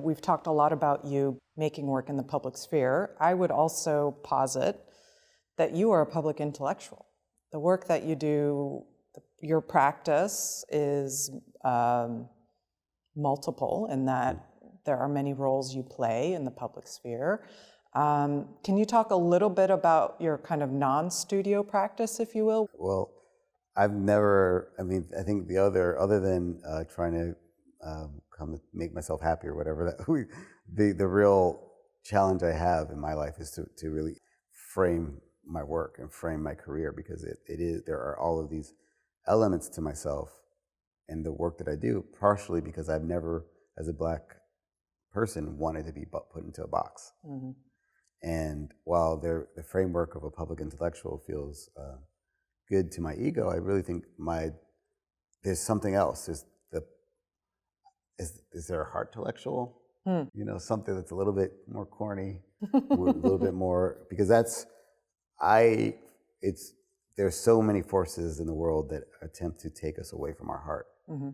We've talked a lot about you making work in the public sphere. I would also posit that you are a public intellectual. The work that you do, your practice is multiple in that there are many roles you play in the public sphere. Can you talk a little bit about your kind of non-studio practice, if you will? Well, I've never, I think other than trying to come to make myself happy or whatever, the real challenge I have in my life is to really frame my work and frame my career, because there are all of these elements to myself and the work that I do, partially because I've never, as a Black person, wanted to be put into a box. Mm-hmm. And while the framework of a public intellectual feels good to my ego, I really think there's something else. Is there a Heartellectual? Something that's a little bit more corny, a little bit more, because there's so many forces in the world that attempt to take us away from our heart, mm-hmm.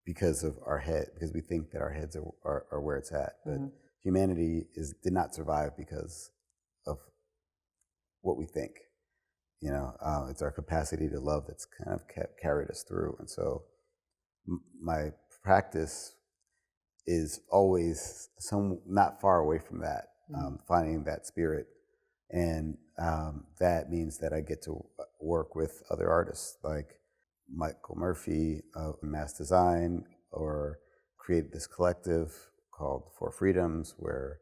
because of our head, because we think that our heads are where it's at. But mm-hmm. humanity did not survive because of what we think. It's our capacity to love that's kind of carried us through. And so my practice is always not far away from that, mm-hmm. Finding that spirit. And that means that I get to work with other artists like Michael Murphy of Mass Design, or create this collective called For Freedoms, where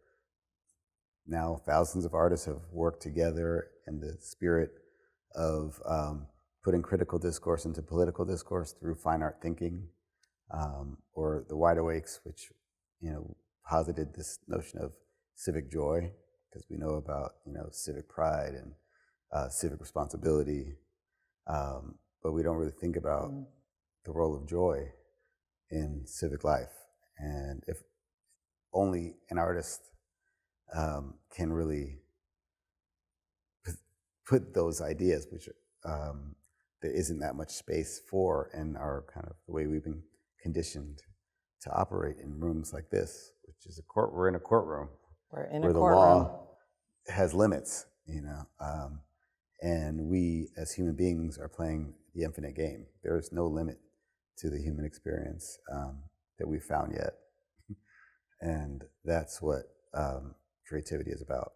now thousands of artists have worked together in the spirit of putting critical discourse into political discourse through fine art thinking, or the Wide Awakes, which posited this notion of civic joy, because we know about civic pride and civic responsibility, but we don't really think about the role of joy in civic life. And if only an artist can really put those ideas, which there isn't that much space for in our kind of the way we've been conditioned to operate in rooms like this, which is we're in a courtroom. We're in where a the courtroom. law has limits, and we as human beings are playing the infinite game. There is no limit to the human experience that we've found yet. And that's what creativity is about.